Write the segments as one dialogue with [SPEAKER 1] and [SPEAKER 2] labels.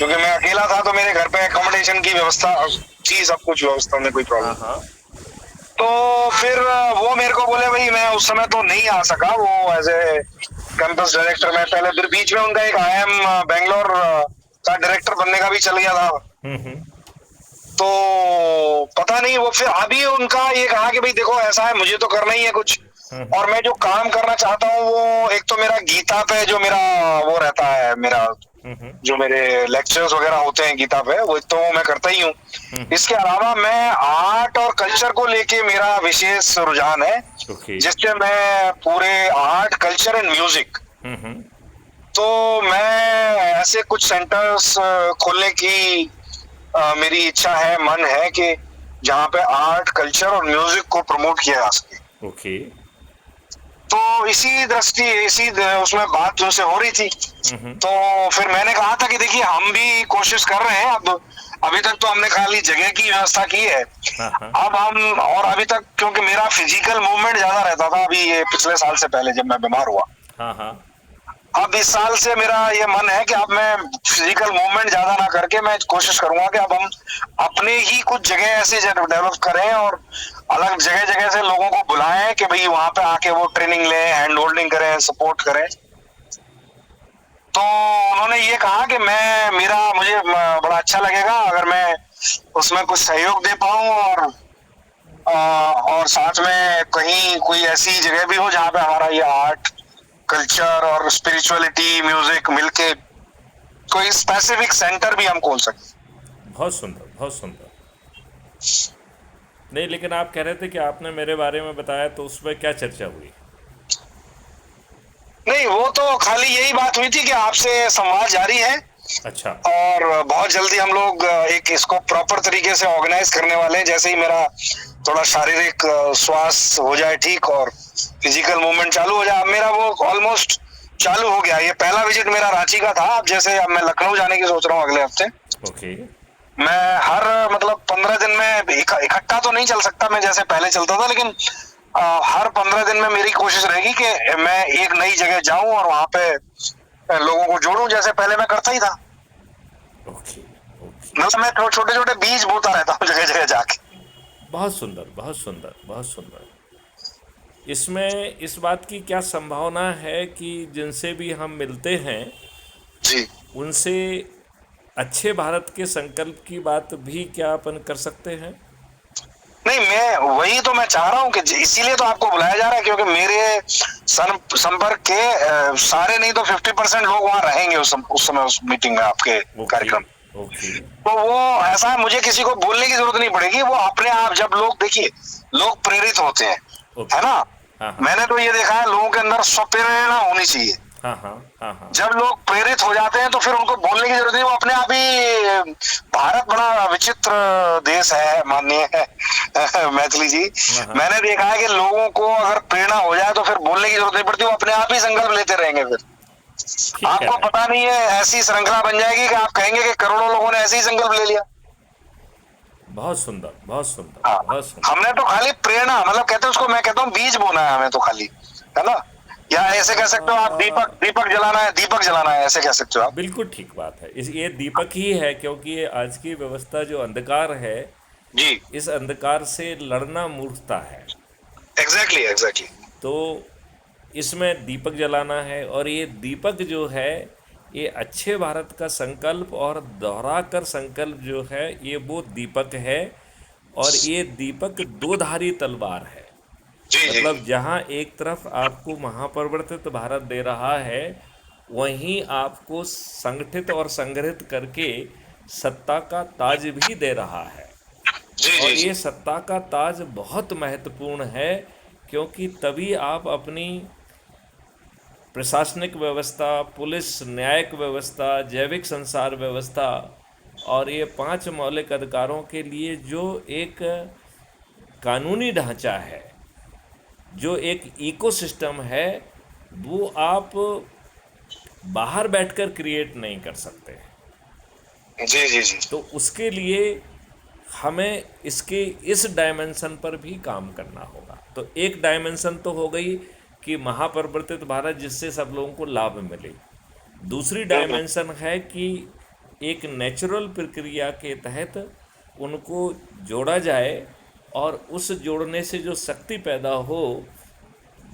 [SPEAKER 1] क्योंकि मैं अकेला था तो मेरे घर पे एकोमोडेशन की व्यवस्था थी, सब कुछ व्यवस्था में कोई
[SPEAKER 2] हाँ
[SPEAKER 1] प्रॉब्लम।
[SPEAKER 2] हाँ।
[SPEAKER 1] तो फिर वो मेरे को बोले, भाई मैं उस समय तो नहीं आ सका, वो एज ए कैंपस डायरेक्टर में पहले, फिर बीच में उनका एक IIM बैंगलोर का डायरेक्टर बनने का भी चल गया था।
[SPEAKER 2] हम्म।
[SPEAKER 1] तो पता नहीं, वो फिर अभी उनका ये कहा कि भाई देखो ऐसा है, मुझे तो करना ही है कुछ,
[SPEAKER 2] हम्म।
[SPEAKER 1] और मैं जो काम करना चाहता हूँ वो एक तो मेरा गीता पे जो मेरा वो रहता है, मेरा
[SPEAKER 2] हम्म।
[SPEAKER 1] जो मेरे लेक्चर्स वगैरह होते हैं गीता पे, वो तो मैं करता ही हूँ।
[SPEAKER 2] हम्म।
[SPEAKER 1] इसके अलावा मैं आर्ट और कल्चर को लेके मेरा विशेष रुझान है,
[SPEAKER 2] ओके।
[SPEAKER 1] जिससे मैं पूरे आर्ट कल्चर एंड म्यूजिक,
[SPEAKER 2] हम्म।
[SPEAKER 1] तो मैं ऐसे कुछ सेंटर्स खोलने की मेरी इच्छा है, मन है कि जहाँ पे आर्ट कल्चर और म्यूजिक को प्रमोट किया जा सके।
[SPEAKER 2] ओके।
[SPEAKER 1] तो इसी दृष्टि उसमें बात उनसे हो रही थी।
[SPEAKER 2] हम्म।
[SPEAKER 1] तो फिर मैंने कहा था कि देखिए हम भी कोशिश कर रहे हैं, अब अभी तक तो हमने खाली जगह की व्यवस्था की है,
[SPEAKER 2] हाँ हाँ।
[SPEAKER 1] अब हम, और अभी तक क्योंकि मेरा फिजिकल मूवमेंट ज्यादा रहता था, अभी ये पिछले साल से पहले जब मैं बीमार हुआ,
[SPEAKER 2] हाँ हाँ।
[SPEAKER 1] अब इस साल से मेरा ये मन है कि अब मैं फिजिकल मूवमेंट ज्यादा ना करके मैं कोशिश करूंगा कि अब हम अपने ही कुछ जगह ऐसे डेवलप करें और अलग जगह जगह से लोगों को बुलाएं कि भाई वहां पे आके वो ट्रेनिंग लें, हैंड होल्डिंग करें, सपोर्ट करें। तो उन्होंने ये कहा कि मुझे बड़ा अच्छा लगेगा अगर मैं उसमें कुछ सहयोग दे पाऊं, और साथ में कहीं कोई ऐसी जगह भी हो जहाँ पे हमारा ये आर्ट कल्चर और स्पिरिचुअलिटी म्यूजिक मिलके कोई स्पेसिफिक सेंटर भी हम खोल सकें।
[SPEAKER 2] बहुत सुंदर, बहुत सुंदर। नहीं, लेकिन आप कह रहे थे कि आपने मेरे बारे में बताया, तो उसमें क्या चर्चा हुई?
[SPEAKER 1] नहीं, वो तो खाली यही बात हुई थी कि आपसे संवाद जारी है,
[SPEAKER 2] अच्छा।
[SPEAKER 1] और बहुत जल्दी हम लोग एक इसको प्रॉपर तरीके से ऑर्गेनाइज करने वाले हैं, जैसे ही मेरा थोड़ा शारीरिक स्वास्थ्य हो जाए ठीक और फिजिकल मूवमेंट चालू हो जाए। अब मेरा वो ऑलमोस्ट चालू हो गया, ये पहला विजिट मेरा रांची का था, अब जैसे अब मैं लखनऊ जाने की सोच रहा हूँ अगले हफ्ते।
[SPEAKER 2] ओके।
[SPEAKER 1] मैं हर मतलब 15 दिन में इकट्ठा तो नहीं चल सकता मैं जैसे पहले चलता था, लेकिन हर 15 दिन में मेरी कोशिश रहेगी कि मैं एक नई जगह जाऊं और वहां पे लोगों को जोड़ूं, जैसे पहले मैं करता ही था।
[SPEAKER 2] ओके। ओके।
[SPEAKER 1] मतलब मैं छोटे छोटे बीज बोता रहता हूँ जगह जगह जाके।
[SPEAKER 2] बहुत सुंदर, बहुत सुंदर, बहुत सुंदर। इसमें इस बात की क्या संभावना है कि जिनसे भी हम मिलते हैं
[SPEAKER 1] जी
[SPEAKER 2] उनसे अच्छे भारत के संकल्प की बात भी क्या अपन कर सकते हैं?
[SPEAKER 1] नहीं, मैं वही तो मैं चाह रहा हूँ कि इसीलिए तो आपको बुलाया जा रहा है, क्योंकि मेरे संपर्क के सारे नहीं तो 50% लोग वहां रहेंगे उस समय उस मीटिंग में, आपके
[SPEAKER 2] ओके।
[SPEAKER 1] कार्यक्रम।
[SPEAKER 2] ओके।
[SPEAKER 1] तो वो ऐसा है, मुझे किसी को बोलने की जरूरत नहीं पड़ेगी, वो अपने आप, जब लोग देखिए लोग प्रेरित होते हैं, है
[SPEAKER 2] ओके।
[SPEAKER 1] ना।
[SPEAKER 2] हाँ हाँ।
[SPEAKER 1] मैंने तो ये देखा है, लोगों के अंदर स्वप्रेरणा होनी चाहिए।
[SPEAKER 2] हाँ हाँ। हाँ हाँ।
[SPEAKER 1] जब लोग प्रेरित हो जाते हैं तो फिर उनको बोलने की जरूरत नहीं, वो अपने आप ही। भारत बड़ा विचित्र देश है, माननीय है मैथिली जी।
[SPEAKER 2] हाँ हाँ।
[SPEAKER 1] मैंने देखा है कि लोगों को अगर प्रेरणा हो जाए तो फिर बोलने की जरूरत नहीं पड़ती, वो अपने आप ही संकल्प लेते रहेंगे फिर।
[SPEAKER 2] ठीक कह
[SPEAKER 1] आपको
[SPEAKER 2] रहे हैं।
[SPEAKER 1] पता नहीं है, ऐसी श्रृंखला बन जाएगी कि आप कहेंगे कि करोड़ों लोगों ने ऐसे ही संकल्प ले लिया।
[SPEAKER 2] बहुत सुंदर, बहुत सुंदर,
[SPEAKER 1] हाँ,
[SPEAKER 2] बहुत सुंदर।
[SPEAKER 1] हमने तो खाली प्रेरणा, मतलब कहते हैं उसको, मैं कहता हूँ बीज बोना है हमें तो खाली, है ना। या ऐसे कह सकते हो आप, दीपक दीपक जलाना है, दीपक जलाना है, ऐसे कह सकते हो आप।
[SPEAKER 2] बिल्कुल ठीक बात है। ये दीपक ही है, क्योंकि ये आज की व्यवस्था जो अंधकार है,
[SPEAKER 1] जी,
[SPEAKER 2] इस अंधकार से लड़ना मूर्खता है।
[SPEAKER 1] Exactly exactly.
[SPEAKER 2] तो इसमें दीपक जलाना है, और ये दीपक जो है, ये अच्छे भारत का संकल्प और दोहरा कर संकल्प जो है, ये वो दीपक है। और ये दीपक दो धारी तलवार है।
[SPEAKER 1] जी जी
[SPEAKER 2] मतलब जहाँ एक तरफ आपको महापरिवर्तित भारत दे रहा है, वहीं आपको संगठित और संग्रहित करके सत्ता का ताज भी दे रहा है।
[SPEAKER 1] जी जी
[SPEAKER 2] और
[SPEAKER 1] जी।
[SPEAKER 2] ये सत्ता का ताज बहुत महत्वपूर्ण है, क्योंकि तभी आप अपनी प्रशासनिक व्यवस्था, पुलिस, न्यायिक व्यवस्था, जैविक संसार व्यवस्था और ये 5 मौलिक अधिकारों के लिए जो एक कानूनी ढांचा है, जो एक इकोसिस्टम है, वो आप बाहर बैठकर क्रिएट नहीं कर सकते।
[SPEAKER 1] जी जी जी।
[SPEAKER 2] तो उसके लिए हमें इसके इस डायमेंशन पर भी काम करना होगा। तो एक डायमेंशन तो हो गई कि महापरिवर्तित भारत, जिससे सब लोगों को लाभ मिले। दूसरी
[SPEAKER 1] हम्म,
[SPEAKER 2] डायमेंशन है कि एक नेचुरल प्रक्रिया के तहत उनको जोड़ा जाए, और उस जोड़ने से जो शक्ति पैदा हो,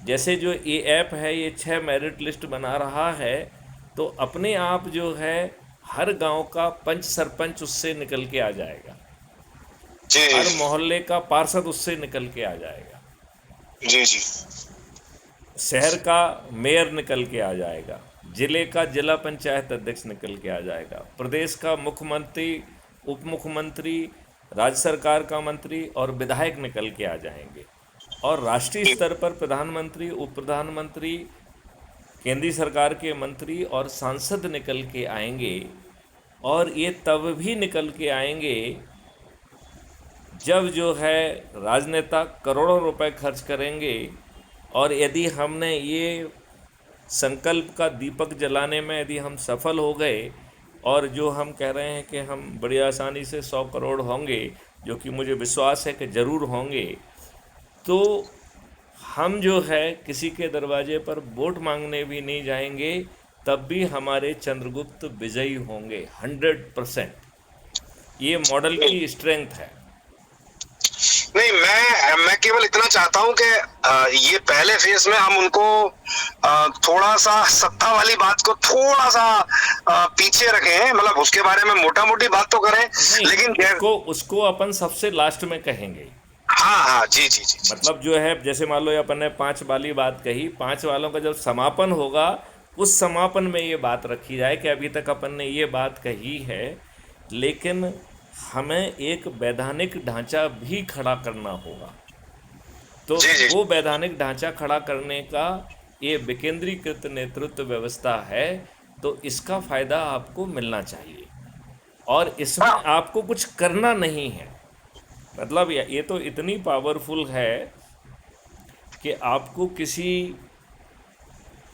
[SPEAKER 2] जैसे जो ये ऐप है ये 6 मेरिट लिस्ट बना रहा है, तो अपने आप जो है हर गांव का पंच सरपंच उससे निकल के आ जाएगा,
[SPEAKER 1] जी
[SPEAKER 2] हर
[SPEAKER 1] जी
[SPEAKER 2] मोहल्ले का पार्षद उससे निकल के आ जाएगा,
[SPEAKER 1] जी जी
[SPEAKER 2] शहर का मेयर निकल के आ जाएगा, जिले का जिला पंचायत अध्यक्ष निकल के आ जाएगा, प्रदेश का मुख्यमंत्री, उप मुख्यमंत्री, राज्य सरकार का मंत्री और विधायक निकल के आ जाएंगे, और राष्ट्रीय
[SPEAKER 1] जी
[SPEAKER 2] स्तर पर प्रधानमंत्री, उप प्रधानमंत्री, केंद्रीय सरकार के मंत्री और सांसद निकल के आएंगे। और ये तब भी निकल के आएंगे जब जो है राजनेता करोड़ों रुपए खर्च करेंगे, और यदि हमने ये संकल्प का दीपक जलाने में यदि हम सफल हो गए, और जो हम कह रहे हैं कि हम बड़ी आसानी से 100 करोड़ होंगे, जो कि मुझे विश्वास है कि ज़रूर होंगे, तो हम जो है किसी के दरवाजे पर वोट मांगने भी नहीं जाएंगे, तब भी हमारे चंद्रगुप्त विजयी होंगे 100%। ये मॉडल की स्ट्रेंथ है।
[SPEAKER 1] नहीं, मैं केवल इतना चाहता हूं कि ये पहले फेज में हम उनको थोड़ा सा सत्ता वाली बात को थोड़ा सा पीछे रखें, मतलब उसके बारे में मोटा मोटी बात तो करें,
[SPEAKER 2] नहीं,
[SPEAKER 1] लेकिन
[SPEAKER 2] उसको उसको अपन सबसे लास्ट में कहेंगे।
[SPEAKER 1] हाँ हाँ जी जी जी जी
[SPEAKER 2] मतलब जो है, जैसे मान लो अपन ने 5 वाली बात कही, 5 वालों का जब समापन होगा, उस समापन में ये बात रखी जाए कि अभी तक अपन ने ये बात कही है, लेकिन हमें एक वैधानिक ढांचा भी खड़ा करना होगा। तो
[SPEAKER 1] जी जी
[SPEAKER 2] वो वैधानिक ढांचा खड़ा करने का ये विकेंद्रीकृत नेतृत्व व्यवस्था है, तो इसका फ़ायदा आपको मिलना चाहिए, और इसमें
[SPEAKER 1] हाँ
[SPEAKER 2] आपको कुछ करना नहीं है। मतलब ये तो इतनी पावरफुल है कि आपको किसी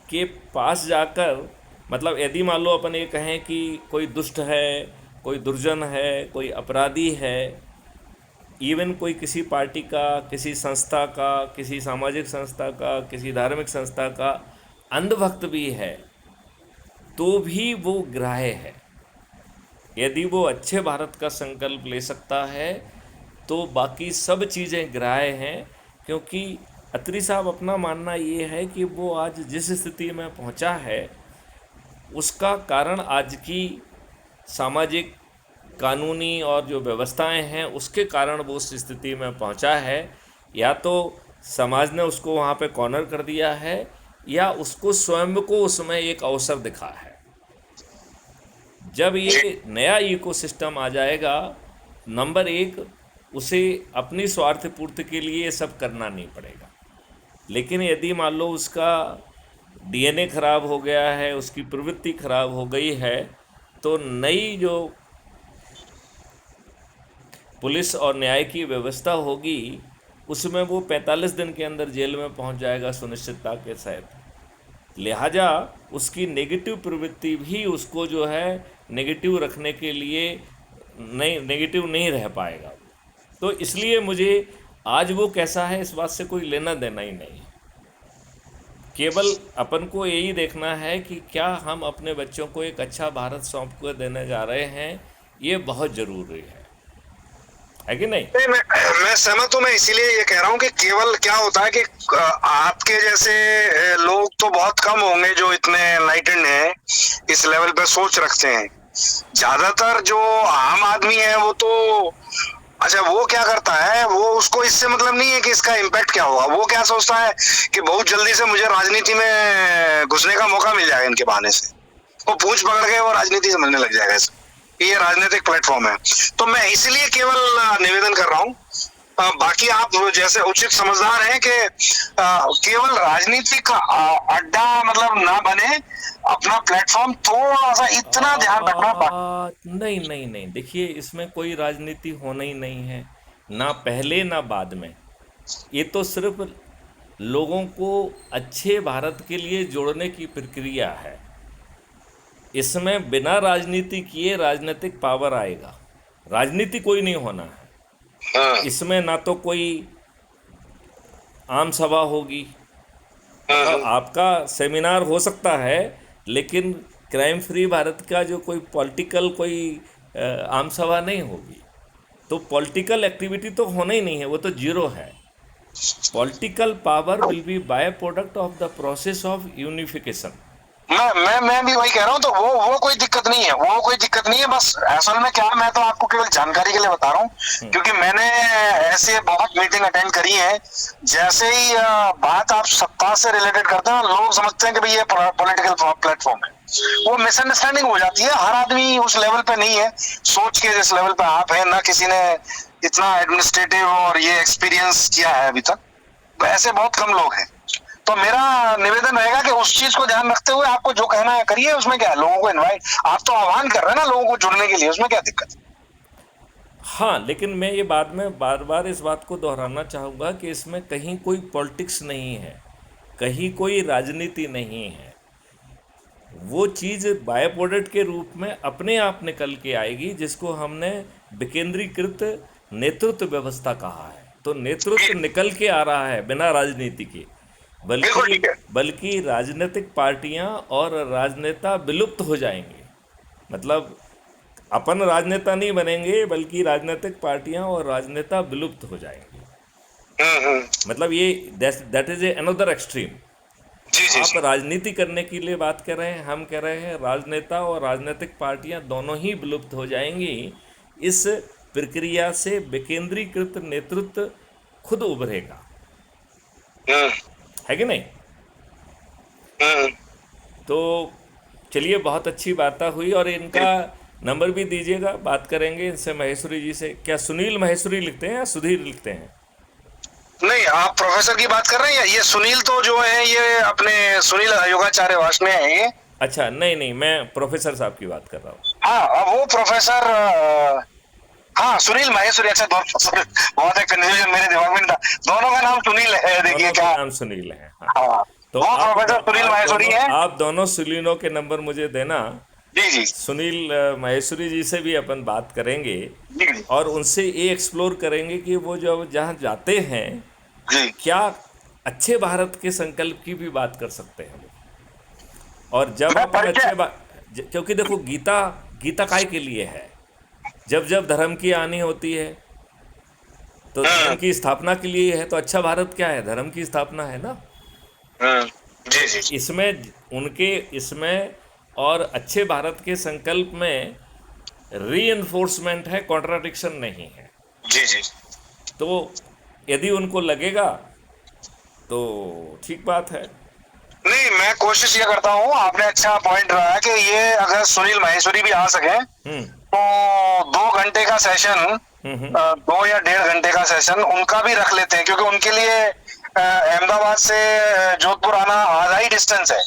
[SPEAKER 2] के पास जाकर, मतलब यदि मान लो अपन ये कहें कि कोई दुष्ट है, कोई दुर्जन है, कोई अपराधी है, इवन कोई किसी पार्टी का, किसी संस्था का, किसी सामाजिक संस्था का, किसी धार्मिक संस्था का अंधभक्त भी है, तो भी वो ग्राह्य है। यदि वो अच्छे भारत का संकल्प ले सकता है, तो बाकी सब चीज़ें ग्राह्य हैं, क्योंकि अत्री साहब अपना मानना ये है कि वो आज जिस स्थिति में पहुंचा है, उसका कारण आज की सामाजिक, कानूनी और जो व्यवस्थाएं हैं उसके कारण वो उस स्थिति में पहुंचा है। या तो समाज ने उसको वहाँ पे कॉर्नर कर दिया है, या उसको स्वयं को उसमें एक अवसर दिखा है। जब
[SPEAKER 1] जी
[SPEAKER 2] ये नया इकोसिस्टम आ जाएगा, नंबर एक, उसे अपनी स्वार्थ पूर्ति के लिए ये सब करना नहीं पड़ेगा। लेकिन यदि मान लो उसका डीएनए खराब हो गया है, उसकी प्रवृत्ति खराब हो गई है, तो नई जो पुलिस और न्याय की व्यवस्था होगी, उसमें वो 45 दिन के अंदर जेल में पहुंच जाएगा सुनिश्चितता के साथ। लिहाजा उसकी नेगेटिव प्रवृत्ति भी उसको जो है नेगेटिव रखने के लिए नहीं, नेगेटिव नहीं रह पाएगा। तो इसलिए मुझे आज वो कैसा है इस बात से कोई लेना देना ही नहीं है। केवल अपन को यही देखना है कि क्या हम अपने बच्चों को एक अच्छा भारत सौंप कर देने जा रहे हैं, ये बहुत ज़रूरी है कि नहीं?
[SPEAKER 1] नहीं, मैं सहमत हूँ। मैं इसीलिए ये कह रहा हूँ कि केवल क्या होता है कि आपके जैसे लोग तो बहुत कम होंगे जो इतने एनलाइटेंड हैं, इस लेवल पे सोच रखते हैं। ज्यादातर जो आम आदमी है वो तो, अच्छा वो क्या करता है, वो उसको इससे मतलब नहीं है कि इसका इम्पैक्ट क्या होगा। वो क्या सोचता है कि बहुत जल्दी से मुझे राजनीति में घुसने का मौका मिल जाएगा इनके बहाने से, वो पूंछ पकड़ के वो राजनीति समझने लग जाएगा ये राजनीतिक प्लेटफॉर्म है। तो मैं इसलिए केवल निवेदन कर रहा हूँ, बाकी आप जैसे उचित समझदार हैं कि केवल राजनीति का अड्डा मतलब ना बने, अपना प्लेटफॉर्म थोड़ा सा इतना ध्यान रखना।
[SPEAKER 2] नहीं नहीं नहीं, देखिए इसमें कोई राजनीति होना ही नहीं है, ना पहले ना बाद में। ये तो सिर्फ लोगों को अच्छे भारत के लिए जोड़ने की प्रक्रिया है। इसमें बिना राजनीति किए राजनीतिक पावर आएगा, राजनीति कोई नहीं होना है।
[SPEAKER 1] हाँ,
[SPEAKER 2] इसमें ना तो कोई आम सभा होगी,
[SPEAKER 1] हाँ,
[SPEAKER 2] आपका सेमिनार हो सकता है, लेकिन क्राइम फ्री भारत का जो कोई पॉलिटिकल कोई आम सभा नहीं होगी, तो पॉलिटिकल एक्टिविटी तो होना ही नहीं है, वो तो जीरो है। Political power will be by product of the process of unification.
[SPEAKER 1] मैं भी वही कह रहा हूँ। तो वो कोई दिक्कत नहीं है, वो कोई दिक्कत नहीं है। बस असल में क्या है, मैं तो आपको केवल जानकारी के लिए बता रहा हूँ, क्योंकि मैंने ऐसे बहुत मीटिंग अटेंड करी है। जैसे ही बात आप सत्ता से रिलेटेड करते हैं, लोग समझते हैं कि भाई ये पॉलिटिकल प्लेटफॉर्म है। वो मिसअंडरस्टैंडिंग हो जाती है। हर आदमी उस लेवल पे नहीं है, सोच के जिस लेवल पे आप हैं, ना किसी ने इतना एडमिनिस्ट्रेटिव और ये एक्सपीरियंस किया है अभी तक। ऐसे बहुत कम लोग हैं। तो मेरा निवेदन रहेगा कि उस चीज को ध्यान रखते हुए आपको जो कहना है करिए। उसमें क्या है, लोगों को इनवाइट, आप तो आह्वान कर रहे हैं ना लोगों को जुड़ने के लिए, उसमें क्या दिक्कत है?
[SPEAKER 2] हाँ, लेकिन मैं ये बाद में बार बार इस बात को दोहराना चाहूँगा कि इसमें कहीं कोई पॉलिटिक्स नहीं है, कहीं कोई राजनीति नहीं है। वो चीज़ बाय प्रोडक्ट के रूप में अपने आप निकल के आएगी, जिसको हमने विकेंद्रीकृत नेतृत्व व्यवस्था कहा है। तो नेतृत्व निकल के आ रहा है बिना राजनीति के,
[SPEAKER 1] बिल्कुल
[SPEAKER 2] बल्कि
[SPEAKER 1] ठीक है।
[SPEAKER 2] बल्कि राजनीतिक पार्टियां और राजनेता विलुप्त हो जाएंगे। मतलब अपन राजनेता नहीं बनेंगे, बल्कि राजनीतिक पार्टियां और राजनेता विलुप्त हो जाएंगे। मतलब ये that is a another extreme.
[SPEAKER 1] जी जी
[SPEAKER 2] आप
[SPEAKER 1] जी।
[SPEAKER 2] राजनीति करने के लिए बात कर रहे हैं, हम कह रहे हैं राजनेता और राजनीतिक पार्टियां दोनों ही विलुप्त हो जाएंगी। इस प्रक्रिया से विकेंद्रीकृत नेतृत्व खुद उभरेगा,
[SPEAKER 1] हम्म
[SPEAKER 2] है कि नहीं?
[SPEAKER 1] हम्म।
[SPEAKER 2] तो चलिए, बहुत अच्छी बातें हुई, और इनका नंबर भी दीजिएगा, बात करेंगे इनसे, महेश्वरी जी से। क्या सुनील महेश्वरी लिखते हैं या सुधीर लिखते हैं?
[SPEAKER 1] नहीं, आप प्रोफेसर की बात कर रहे हैं? ये सुनील तो जो है, ये अपने सुनील योगाचार्य वार्ष्णेय है ये।
[SPEAKER 2] अच्छा, नहीं नहीं, मैं प्रोफेसर साहब की बात कर रहा हूँ।
[SPEAKER 1] हाँ, अब वो प्रोफेसर, हाँ सुनील माहेश्वरी। अच्छा, दोनों बहुत है कंफ्यूजन मेरे दिमाग में था। दोनों का नाम सुनील है, देखिए
[SPEAKER 2] दोनों
[SPEAKER 1] क्या।
[SPEAKER 2] के नाम सुनील हैं, हाँ।
[SPEAKER 1] हाँ,
[SPEAKER 2] तो
[SPEAKER 1] वो प्रोफेसर सुनील माहेश्वरी है।
[SPEAKER 2] आप दोनों सुनीलों के नंबर मुझे देना।
[SPEAKER 1] जी जी
[SPEAKER 2] सुनील महेश्वरी जी से भी अपन बात करेंगे,
[SPEAKER 1] जी जी
[SPEAKER 2] और उनसे ये एक्सप्लोर करेंगे कि वो जब जहाँ जाते हैं,
[SPEAKER 1] जी।
[SPEAKER 2] क्या अच्छे भारत के संकल्प की भी बात कर सकते हैं वो। और जब
[SPEAKER 1] मैं
[SPEAKER 2] अपन क्योंकि देखो, गीता गीता काय के लिए है? जब जब धर्म की हानि होती है तो धर्म की स्थापना के लिए है। तो अच्छा भारत क्या है? धर्म की स्थापना है ना।
[SPEAKER 1] जी जी
[SPEAKER 2] इसमें और अच्छे भारत के संकल्प में रीइंफोर्समेंट है, कॉन्ट्राडिक्शन नहीं है।
[SPEAKER 1] जी जी।
[SPEAKER 2] तो यदि उनको लगेगा तो ठीक बात है।
[SPEAKER 1] नहीं, मैं कोशिश ये करता हूँ, आपने अच्छा पॉइंट रहा है कि ये अगर सुनील माहेश्वरी भी आ सके
[SPEAKER 2] हम्म
[SPEAKER 1] तो 2 घंटे का सेशन,
[SPEAKER 2] हम्म
[SPEAKER 1] 2 या 1.5 घंटे का सेशन उनका भी रख लेते हैं, क्योंकि उनके लिए अहमदाबाद से जोधपुर आना आधा ही डिस्टेंस है।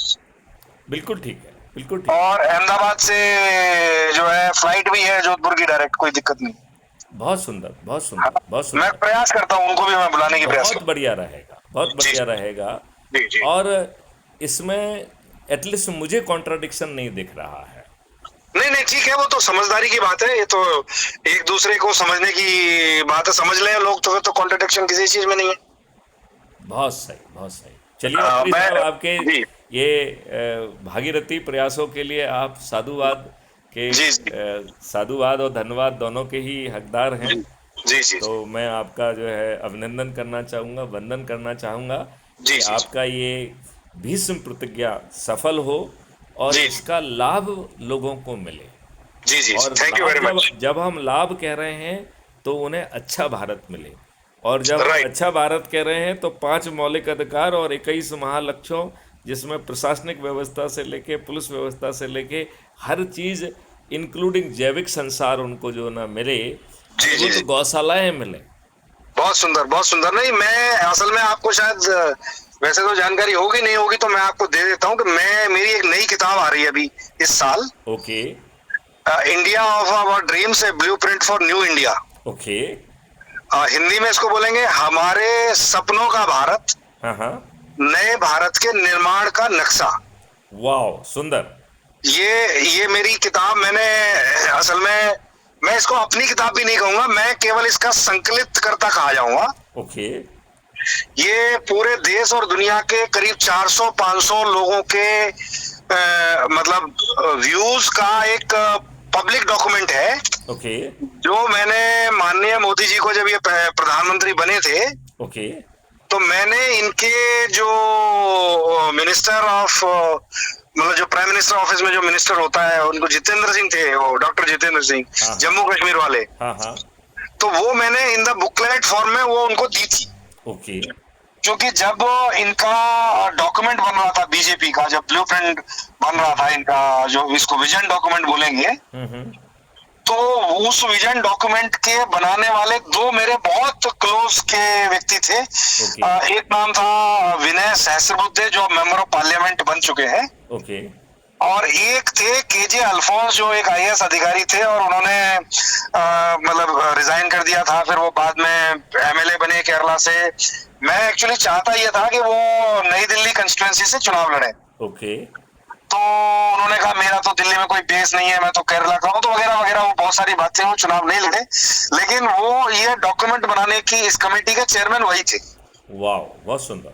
[SPEAKER 2] बिल्कुल ठीक है, बिल्कुल ठीक।
[SPEAKER 1] और अहमदाबाद से जो है फ्लाइट भी है जोधपुर की डायरेक्ट, कोई दिक्कत नहीं।
[SPEAKER 2] बहुत सुंदर, बहुत सुंदर, बहुत
[SPEAKER 1] मैं
[SPEAKER 2] सुंदर।
[SPEAKER 1] प्रयास करता हूँ, उनको भी मैं बुलाने की प्रयास
[SPEAKER 2] बहुत बढ़िया रहेगा, बहुत
[SPEAKER 1] जी
[SPEAKER 2] बढ़िया रहेगा।
[SPEAKER 1] जी जी।
[SPEAKER 2] और इसमें एटलीस्ट मुझे कॉन्ट्राडिक्शन नहीं दिख रहा है।
[SPEAKER 1] नहीं नहीं, ठीक है, वो तो समझदारी की बात है। ये तो एक दूसरे को समझने की बात है, समझ लें लोग तो कॉन्ट्रडिक्शन किसी चीज में नहीं है।
[SPEAKER 2] बहुत सही, बहुत सही। चलिए मंत्री
[SPEAKER 1] मैं
[SPEAKER 2] साहब, आपके
[SPEAKER 1] जी
[SPEAKER 2] ये भागीरथी प्रयासों के लिए आप साधुवाद के
[SPEAKER 1] जी जी
[SPEAKER 2] साधुवाद और धन्यवाद दोनों के ही हकदार हैं।
[SPEAKER 1] जी जी जी
[SPEAKER 2] तो मैं आपका जो है अभिनंदन करना चाहूँगा, वंदन करना चाहूँगा
[SPEAKER 1] जी
[SPEAKER 2] कि
[SPEAKER 1] जी
[SPEAKER 2] आपका ये भीष्म प्रतिज्ञा सफल हो और
[SPEAKER 1] जी
[SPEAKER 2] इसका लाभ लोगों को मिले।
[SPEAKER 1] जी जी।
[SPEAKER 2] और
[SPEAKER 1] थैंक यू
[SPEAKER 2] लाभ
[SPEAKER 1] वेरी
[SPEAKER 2] जब
[SPEAKER 1] मच।
[SPEAKER 2] जब हम लाभ कह रहे हैं तो उन्हें अच्छा भारत मिले। और जब हम
[SPEAKER 1] राइट।
[SPEAKER 2] अच्छा भारत कह रहे हैं तो 5 मौलिक अधिकार और 21 महालक्ष्यों, जिसमें प्रशासनिक व्यवस्था से लेके पुलिस व्यवस्था से लेके हर चीज़, इंक्लूडिंग जैविक संसार, उनको जो ना मिले,
[SPEAKER 1] जी जी
[SPEAKER 2] अद्भुत
[SPEAKER 1] जी।
[SPEAKER 2] गौशालाएं मिले।
[SPEAKER 1] बहुत सुंदर, बहुत सुंदर। नहीं, मैं असल में आपको शायद वैसे तो जानकारी होगी नहीं होगी, तो मैं आपको दे देता हूँ कि मेरी एक नई किताब आ रही है अभी इस साल।
[SPEAKER 2] Okay
[SPEAKER 1] India of our dreams, a blueprint for new India.
[SPEAKER 2] Okay.
[SPEAKER 1] Hindi में इसको बोलेंगे हमारे सपनों का भारत,
[SPEAKER 2] हाँ हाँ।
[SPEAKER 1] नए भारत के निर्माण का नक्शा।
[SPEAKER 2] वाह, सुंदर।
[SPEAKER 1] ये मेरी किताब, मैंने असल में, मैं इसको अपनी किताब भी नहीं कहूंगा, मैं केवल इसका संकलित करता कहा जाऊंगा।
[SPEAKER 2] ओके।
[SPEAKER 1] ये पूरे देश और दुनिया के करीब 400-500 लोगों के मतलब व्यूज का एक पब्लिक डॉक्यूमेंट है,
[SPEAKER 2] ओके
[SPEAKER 1] जो मैंने माननीय मोदी जी को जब ये प्रधानमंत्री बने थे,
[SPEAKER 2] ओके
[SPEAKER 1] तो मैंने इनके जो मिनिस्टर ऑफ मतलब जो प्राइम मिनिस्टर ऑफिस में जो मिनिस्टर होता है, उनको जितेंद्र सिंह थे, वो डॉक्टर जितेंद्र सिंह,
[SPEAKER 2] हाँ
[SPEAKER 1] जम्मू कश्मीर वाले,
[SPEAKER 2] हाँ हाँ
[SPEAKER 1] तो वो मैंने इन द बुकलेट फॉर्म में वो उनको दी थी।
[SPEAKER 2] ओके
[SPEAKER 1] क्योंकि जब इनका डॉक्यूमेंट बन रहा था बीजेपी का, जब ब्लूप्रिंट बन रहा था इनका, जो इसको विजन डॉक्यूमेंट बोलेंगे,
[SPEAKER 2] हम्म
[SPEAKER 1] तो उस विजन डॉक्यूमेंट के बनाने वाले दो मेरे बहुत क्लोज के व्यक्ति थे।
[SPEAKER 2] ओके
[SPEAKER 1] एक नाम था विनय सहस्रबुद्धे, जो मेंबर ऑफ पार्लियामेंट बन चुके हैं,
[SPEAKER 2] ओके
[SPEAKER 1] और एक थे केजे अल्फोंस, जो एक आईएएस अधिकारी थे, और उन्होंने मतलब रिजाइन कर दिया था, फिर वो बाद में एमएलए बने केरला से। मैं एक्चुअली चाहता ये था कि वो नई दिल्ली कंस्टिट्यूएंसी से चुनाव लड़े,
[SPEAKER 2] ओके
[SPEAKER 1] तो उन्होंने कहा मेरा तो दिल्ली में कोई बेस नहीं है, मैं तो केरला का हूँ, तो वगैरह वगैरह वो बहुत सारी बातें, वो चुनाव नहीं लड़े। लेकिन वो ये डॉक्यूमेंट बनाने की इस कमेटी के चेयरमैन वही थे।
[SPEAKER 2] वाह बहुत सुंदर।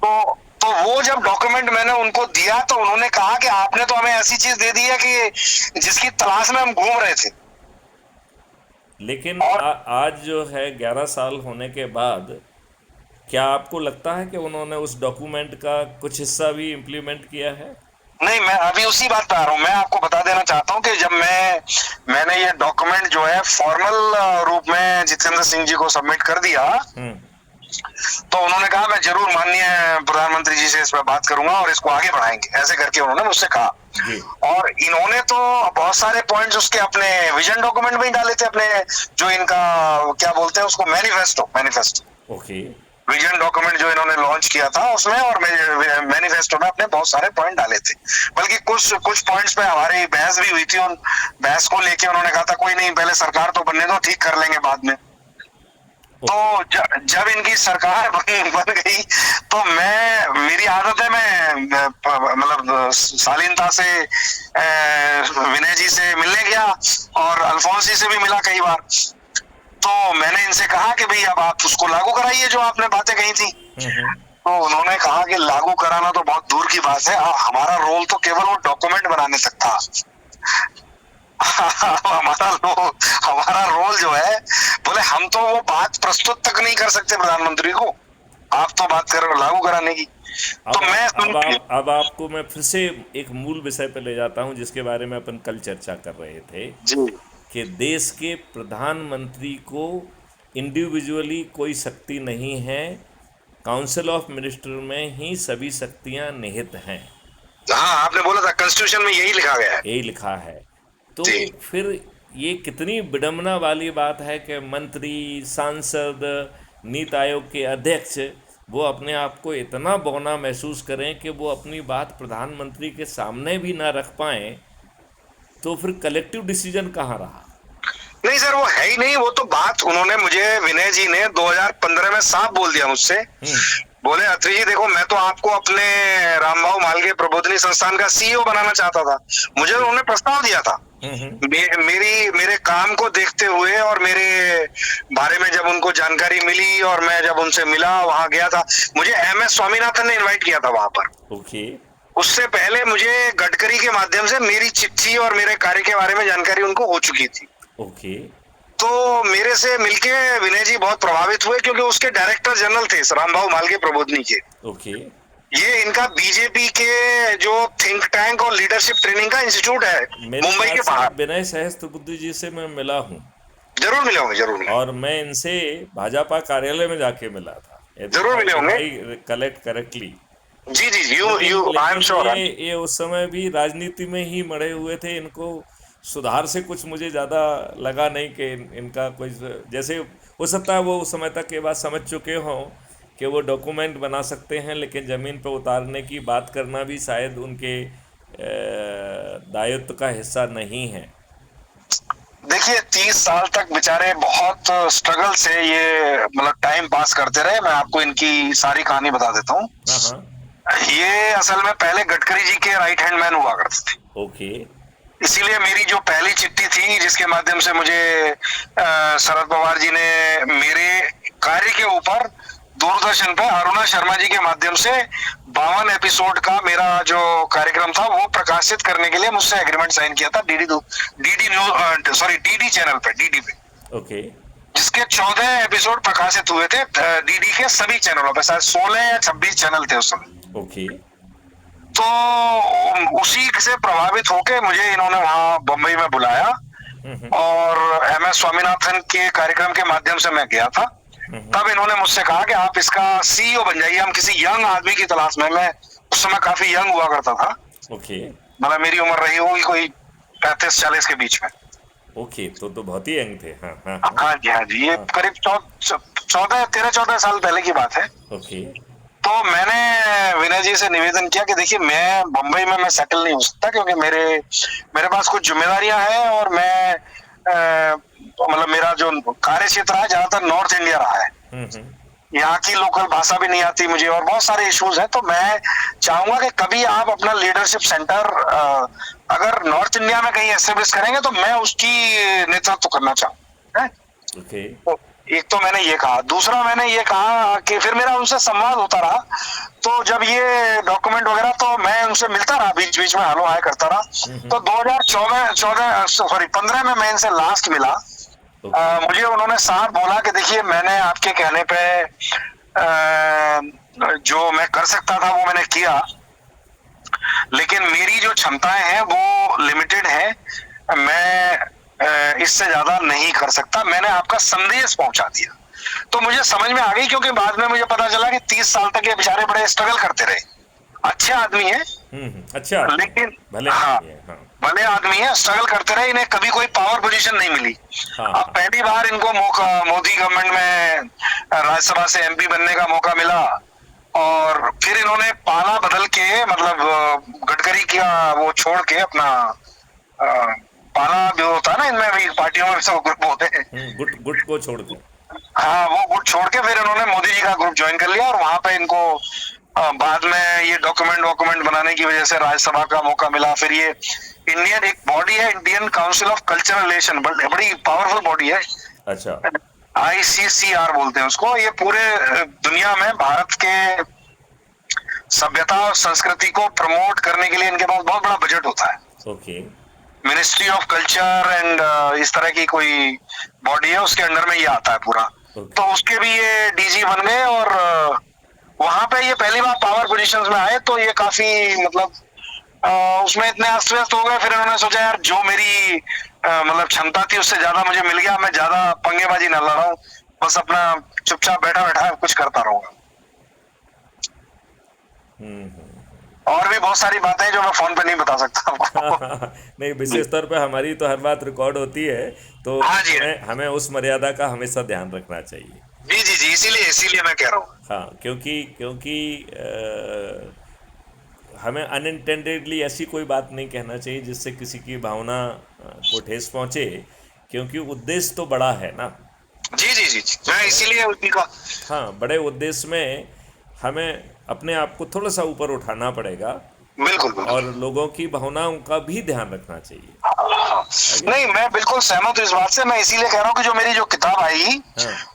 [SPEAKER 1] तो वो जब डॉक्यूमेंट मैंने उनको दिया, तो उन्होंने कहा कि आपने तो हमें ऐसी चीज दे दी है कि जिसकी तलाश में हम घूम रहे थे।
[SPEAKER 2] लेकिन आज जो है 11 साल होने के बाद, क्या आपको लगता है कि उन्होंने उस डॉक्यूमेंट का कुछ हिस्सा भी इम्प्लीमेंट किया है?
[SPEAKER 1] नहीं, मैं अभी उसी बात पे आ रहा हूँ। मैं आपको बता देना चाहता हूँ कि जब मैंने ये डॉक्यूमेंट जो है फॉर्मल रूप में जितेंद्र सिंह जी को सबमिट कर दिया, तो उन्होंने कहा मैं जरूर माननीय प्रधानमंत्री जी से इस पर बात करूंगा और इसको आगे बढ़ाएंगे, ऐसे करके उन्होंने मुझसे कहा।
[SPEAKER 2] जी
[SPEAKER 1] और इन्होंने तो बहुत सारे पॉइंट्स उसके अपने विजन डॉक्यूमेंट में ही डाले थे, अपने जो इनका क्या बोलते हैं उसको, मैनिफेस्टो
[SPEAKER 2] ओके
[SPEAKER 1] विजन डॉक्यूमेंट जो इन्होंने लॉन्च किया था उसमें, और मैनिफेस्टो में अपने बहुत सारे पॉइंट डाले थे। बल्कि कुछ पॉइंट्स पे हमारी बहस भी हुई थी, उन बहस को लेके उन्होंने कहा था कोई नहीं, पहले सरकार तो बनने दो, ठीक कर लेंगे बाद में। तो जब इनकी सरकार बन गई, तो मेरी आदत है, मैं मतलब शालीनता से विनय जी से मिलने गया और अल्फोंस जी से भी मिला कई बार। तो मैंने इनसे कहा कि भाई अब आप उसको लागू कराइए जो आपने बातें कही थी। तो उन्होंने कहा कि लागू कराना तो बहुत दूर की बात है, हमारा रोल तो केवल वो डॉक्यूमेंट बनाने तक था। हमारा रोल जो है, बोले हम तो वो बात प्रस्तुत तक नहीं कर सकते प्रधानमंत्री को, आप तो बात कर रहे हो लागू कराने की। तो
[SPEAKER 2] अब आपको मैं फिर से एक मूल विषय पर ले जाता हूं, जिसके बारे में अपन कल चर्चा कर रहे थे
[SPEAKER 1] जी,
[SPEAKER 2] कि देश के प्रधानमंत्री को इंडिविजुअली कोई शक्ति नहीं है, काउंसिल ऑफ मिनिस्टर में ही सभी शक्तियां निहित हैं।
[SPEAKER 1] हाँ, आपने बोला था कॉन्स्टिट्यूशन में यही लिखा गया है।
[SPEAKER 2] यही लिखा है। तो फिर ये कितनी विडंबना वाली बात है कि मंत्री, सांसद, नीति आयोग के अध्यक्ष वो अपने आप को इतना बौना महसूस करें कि वो अपनी बात प्रधानमंत्री के सामने भी ना रख पाएं, तो फिर कलेक्टिव डिसीजन कहाँ रहा?
[SPEAKER 1] नहीं सर, वो है ही नहीं। वो तो बात उन्होंने मुझे, विनय जी ने 2015 में साफ बोल दिया मुझसे, बोले अत्री जी देखो, मैं तो आपको अपने रामभाऊ मालवीय प्रबोधिनी संस्थान का सीईओ बनाना चाहता था। मुझे उन्होंने प्रस्ताव दिया था, मेरे काम को देखते हुए और मेरे बारे में जब उनको जानकारी मिली और मैं जब उनसे मिला, वहां गया था, मुझे MS स्वामीनाथन ने इनवाइट किया था वहां पर।
[SPEAKER 2] ओके
[SPEAKER 1] उससे पहले मुझे गडकरी के माध्यम से मेरी चिट्ठी और मेरे कार्य के बारे में जानकारी उनको हो चुकी थी।
[SPEAKER 2] ओके
[SPEAKER 1] तो मेरे से मिलके विनय जी बहुत प्रभावित हुए, क्योंकि उसके डायरेक्टर जनरल थे रामभाऊ मालवीय प्रबोधिनी के।
[SPEAKER 2] ओके
[SPEAKER 1] ये इनका बीजेपी के जो थिंक टैंक और लीडरशिप ट्रेनिंग का इंस्टीट्यूट है मुंबई के बाहर।
[SPEAKER 2] विनय सहस्त्रबुद्धे जी से मैं मिला हूँ,
[SPEAKER 1] जरूर मिले होंगे, जरूर मिले।
[SPEAKER 2] और मैं इनसे भाजपा कार्यालय में जाके मिला था,
[SPEAKER 1] जरूर मिले होंगे।
[SPEAKER 2] Collect correctly.
[SPEAKER 1] जी जी, यू आई एम श्योर।
[SPEAKER 2] ये उस समय भी राजनीति में ही मरे हुए थे, इनको सुधार से कुछ मुझे ज़्यादा लगा नहीं कि इनका कोई, जैसे हो सकता है वो उस समय तक के बाद समझ चुके हों कि वो डॉक्यूमेंट बना सकते हैं, लेकिन ज़मीन पर उतारने की बात करना भी शायद उनके दायित्व का हिस्सा नहीं है।
[SPEAKER 1] देखिए 30 साल तक बेचारे बहुत स्ट्रगल से ये मतलब टाइम पास करते रहे। मैं आपको इनकी सारी कहानी बता देता हूँ। ये असल में पहले गडकरी जी के राइट हैंड मैन हुआ करते थे।
[SPEAKER 2] ओके।
[SPEAKER 1] इसीलिए मेरी जो पहली चिट्ठी थी, जिसके माध्यम से मुझे शरद पवार जी ने मेरे कार्य के ऊपर दूरदर्शन पे अरुणा शर्मा जी के माध्यम से 52 एपिसोड का मेरा जो कार्यक्रम था वो प्रकाशित करने के लिए मुझसे एग्रीमेंट साइन किया था DD news, sorry DD channel पे, डीडी पे,
[SPEAKER 2] ओके
[SPEAKER 1] जिसके 14 एपिसोड प्रकाशित हुए थे डीडी के सभी चैनलों पे, शायद 16 या 26 चैनल थे उस समय।
[SPEAKER 2] ओके
[SPEAKER 1] तो उसी से प्रभावित होके मुझे इन्होंने वहां बम्बई में बुलाया और MS स्वामीनाथन के कार्यक्रम के माध्यम से मैं गया था। तब इन्होंने मुझसे कहा कि आप इसका CEO बन जाइए, हम किसी यंग आदमी की तलाश में। मैं उस समय काफी यंग हुआ करता था,
[SPEAKER 2] ओके
[SPEAKER 1] मतलब मेरी उम्र रही होगी कोई 35-40 के बीच में।
[SPEAKER 2] ओके, तो बहुत ही यंग थे। हाँ हाँ
[SPEAKER 1] हाँ जी, हाँ जी, ये करीब 13-14 साल पहले की बात है।
[SPEAKER 2] ओके
[SPEAKER 1] तो मैंने विनय जी से निवेदन किया कि देखिए मैं बम्बई में मैं सेटल नहीं हो सकता, क्योंकि मेरे पास कुछ जिम्मेदारियां हैं और मैं मतलब मेरा जो कार्य क्षेत्र है ज्यादातर नॉर्थ इंडिया रहा है। यहाँ की लोकल भाषा भी नहीं आती मुझे और बहुत सारे इश्यूज हैं। तो मैं चाहूंगा कि कभी आप अपना लीडरशिप सेंटर अगर नॉर्थ इंडिया में कहीं एस्टेब्लिश करेंगे तो मैं उसकी नेतृत्व करना चाहूँ।
[SPEAKER 2] ओके
[SPEAKER 1] तो एक तो मैंने ये कहा, दूसरा मैंने ये कहा कि फिर मेरा उनसे संवाद होता रहा। तो जब ये डॉक्यूमेंट वगैरह, तो मैं उनसे मिलता रहा, बीच बीच में हालो हाय करता रहा। तो 2015 में मैं इनसे लास्ट मिला। मुझे उन्होंने साफ बोला कि देखिए मैंने आपके कहने पे जो मैं कर सकता था वो मैंने किया, लेकिन मेरी जो क्षमताएं हैं वो लिमिटेड है, मैं इससे ज्यादा नहीं कर सकता। मैंने आपका संदेश पहुंचा दिया। तो मुझे समझ में आ गई, क्योंकि बाद में मुझे पता चला कि 30 साल तक ये बेचारे बड़े स्ट्रगल करते रहे। अच्छे आदमी है,
[SPEAKER 2] अच्छा,
[SPEAKER 1] लेकिन
[SPEAKER 2] भले
[SPEAKER 1] हाँ,
[SPEAKER 2] हाँ
[SPEAKER 1] भले आदमी है, स्ट्रगल करते रहे। इन्हें कभी कोई पावर पोजीशन नहीं मिली।
[SPEAKER 2] हाँ,
[SPEAKER 1] अब पहली बार इनको मौका मोदी गवर्नमेंट में राज्यसभा से MP बनने का मौका मिला और फिर इन्होंने पाला बदल के, मतलब गडकरी का वो छोड़ के अपना पाला जो होता है ना, इनमें भी पार्टियों में सब ग्रुप होते हैं,
[SPEAKER 2] गुट को छोड़ के,
[SPEAKER 1] हाँ वो गुट छोड़ के फिर इन्होंने मोदी जी का ग्रुप ज्वाइन कर लिया और वहां पे इनको बाद में ये डॉक्यूमेंट बनाने की वजह से राज्यसभा का मौका मिला। फिर ये इंडियन एक बॉडी है, Indian council of cultural relation, बड़ी पावरफुल बॉडी है।
[SPEAKER 2] अच्छा,
[SPEAKER 1] ICCR बोलते हैं उसको। ये पूरे दुनिया में भारत के सभ्यता और संस्कृति को प्रमोट करने के लिए इनके पास बहुत बड़ा बजट होता है।
[SPEAKER 2] Okay
[SPEAKER 1] ministry of culture and इस तरह की कोई बॉडी है, उसके अंडर में ये आता है पूरा। तो उसके भी ये DG बन गए और वहां पे ये पहली बार पावर पोजीशंस में आए। तो ये काफी मतलब उसमें इतने अस्त व्यस्त हो गए। फिर उन्होंने सोचा यार जो मेरी मतलब क्षमता थी उससे ज्यादा मुझे मिल गया, मैं ज्यादा पंगेबाजी न लड़ाऊं, बस अपना चुपचाप बैठा बैठा कुछ करता रहूंगा। और भी बहुत सारी बातें जो मैं फोन पे नहीं बता सकता आपको।
[SPEAKER 2] नहीं, विशेष तौर पे हमारी तो हर बात रिकॉर्ड होती है, तो
[SPEAKER 1] हाँ जी,
[SPEAKER 2] हमें उस मर्यादा का हमेशा ध्यान रखना चाहिए।
[SPEAKER 1] जी जी जी, इसीलिए मैं कह रहा हूँ।
[SPEAKER 2] हाँ, क्योंकि हमें अनइंटेंडेडली ऐसी कोई बात नहीं कहना चाहिए जिससे किसी की भावना को ठेस पहुंचे, क्योंकि उद्देश्य तो बड़ा है ना।
[SPEAKER 1] जी जी जी, मैं इसीलिए उनका,
[SPEAKER 2] हाँ, बड़े उद्देश्य में हमें अपने आप को थोड़ा सा ऊपर उठाना पड़ेगा,
[SPEAKER 1] बिल्कुल बिल्कुल,
[SPEAKER 2] और लोगों की भावनाओं का भी ध्यान रखना चाहिए।
[SPEAKER 1] नहीं मैं बिल्कुल सहमत हूँ इस बात से। मैं इसीलिए कह रहा हूँ कि जो मेरी जो किताब आई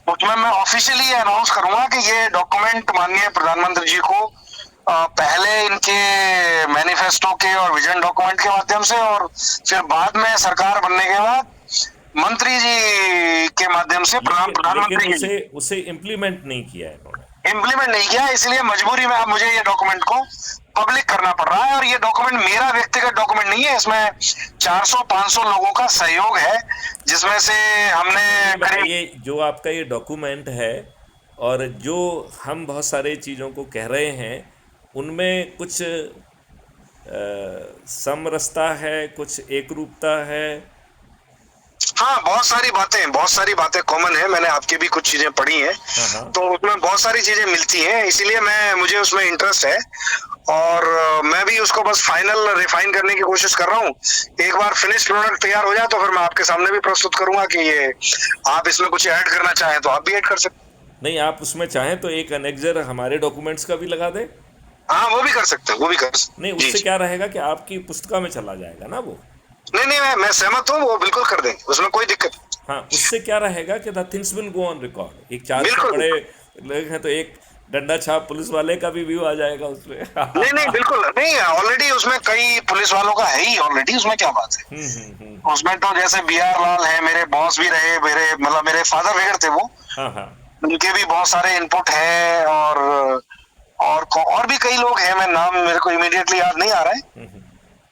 [SPEAKER 1] उसमें मैं ऑफिशियली अनाउंस करूंगा कि ये डॉक्यूमेंट माननीय प्रधानमंत्री जी को पहले इनके मैनिफेस्टो के और विजन डॉक्यूमेंट के माध्यम से, और फिर बाद में सरकार बनने के बाद मंत्री जी के माध्यम से प्रधानमंत्री जी
[SPEAKER 2] उसे इम्प्लीमेंट नहीं किया है इन्होंने,
[SPEAKER 1] इम्प्लीमेंट नहीं किया। इसलिए मजबूरी में अब मुझे ये डॉक्यूमेंट को पब्लिक करना पड़ रहा है। और ये डॉक्यूमेंट मेरा व्यक्तिगत डॉक्यूमेंट नहीं है, इसमें 400-500 लोगों का सहयोग है, जिसमें से हमने
[SPEAKER 2] ये जो आपका ये डॉक्यूमेंट है और जो हम बहुत सारे चीज़ों को कह रहे हैं, उनमें कुछ समरसता है, कुछ एक रूपता है।
[SPEAKER 1] हाँ, बहुत सारी बातें कॉमन है। मैंने आपकी भी कुछ चीजें पढ़ी हैं, तो उसमें बहुत सारी चीजें मिलती हैं, इसीलिए मुझे उसमें इंटरेस्ट है। और मैं भी उसको बस फाइनल रिफाइन करने की कोशिश कर रहा हूँ। एक बार फिनिश प्रोडक्ट तैयार हो जाए तो फिर मैं आपके सामने भी प्रस्तुत करूंगा कि ये आप इसमें कुछ ऐड करना चाहें तो आप भी ऐड कर सकते।
[SPEAKER 2] नहीं, आप उसमें चाहें तो एक अनेक्जर हमारे डॉक्यूमेंट्स का भी लगा दें।
[SPEAKER 1] हाँ, वो भी कर सकते हैं, वो भी कर सकते।
[SPEAKER 2] नहीं, उससे क्या रहेगा कि आपकी पुस्तिका में चला जाएगा ना वो।
[SPEAKER 1] नहीं, मैं सहमत हूँ, वो बिल्कुल कर देंगे, उसमें कोई दिक्कत नहीं।
[SPEAKER 2] हाँ, उससे क्या रहेगा कि the things will go on record. एक 400
[SPEAKER 1] बिल्कुल
[SPEAKER 2] बड़े लोग हैं तो एक डंडा छाप पुलिस वाले का भी व्यू आ जाएगा उसमें।
[SPEAKER 1] नहीं नहीं बिल्कुल नहीं, ऑलरेडी उसमें कई पुलिस वालों का है ही ऑलरेडी, उसमें क्या बात है। उसमें तो जैसे B.R. लाल है, मेरे बॉस भी रहे, मेरे मतलब मेरे फादर फिगर थे वो,
[SPEAKER 2] हाँ हाँ।
[SPEAKER 1] उनके भी बहुत सारे इनपुट हैं। और भी कई लोग हैं, मैं नाम मेरे को इमीडिएटली याद नहीं आ रहा है,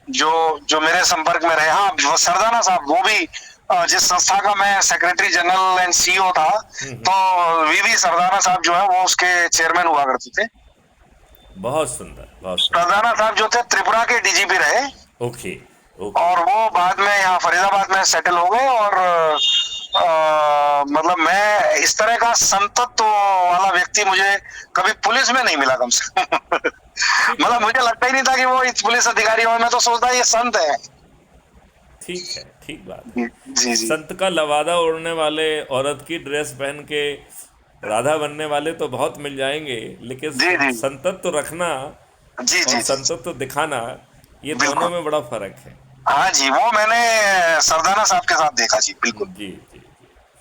[SPEAKER 1] जो जो मेरे संपर्क में रहे। हाँ, वो सरदाना साहब, वो भी जिस संस्था का मैं सेक्रेटरी जनरल एंड CEO था, तो VV सरदाना साहब जो है वो उसके चेयरमैन हुआ करते थे।
[SPEAKER 2] बहुत सुंदर, बहुत सुंदर।
[SPEAKER 1] सरदाना साहब जो थे त्रिपुरा के DGP रहे,
[SPEAKER 2] ओके ओके।
[SPEAKER 1] और वो बाद में यहाँ फरीदाबाद में सेटल हो गए। और मतलब मैं इस तरह का संतत्व वाला व्यक्ति मुझे कभी पुलिस में नहीं मिला कम से कम। मतलब मुझे लगता ही नहीं था कि वो इस पुलिस अधिकारी हो, मैं तो सोचता ये संत है।
[SPEAKER 2] ठीक है, ठीक बात है।
[SPEAKER 1] जी जी
[SPEAKER 2] संत का लवादा ओढ़ने वाले, औरत की ड्रेस पहन के राधा बनने वाले तो बहुत मिल जाएंगे, लेकिन
[SPEAKER 1] जी जी
[SPEAKER 2] संतत्व तो रखना
[SPEAKER 1] जी
[SPEAKER 2] और
[SPEAKER 1] जी जी
[SPEAKER 2] संतत्व तो दिखाना, ये दोनों
[SPEAKER 1] बिल्कुल।
[SPEAKER 2] में बड़ा फर्क है।
[SPEAKER 1] हाँ जी, वो मैंने सरदाना साहब के साथ देखा जी, बिल्कुल।
[SPEAKER 2] जी जी।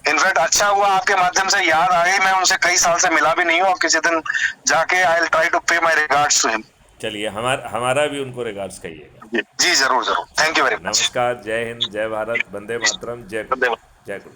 [SPEAKER 1] इनफैक्ट अच्छा हुआ आपके माध्यम से याद आ गई, मैं उनसे कई साल से मिला भी नहीं हूँ, और किसी दिन जाके आई विल ट्राई टू पे माय रिगार्ड्स टू हिम।
[SPEAKER 2] चलिए, हमारा भी उनको रिगार्ड्स कहिएगा।
[SPEAKER 1] जी जरूर जरूर, थैंक यू वेरी मच।
[SPEAKER 2] नमस्कार, जय हिंद, जय भारत, वंदे मातरम, जय गुरु, जय गुरु।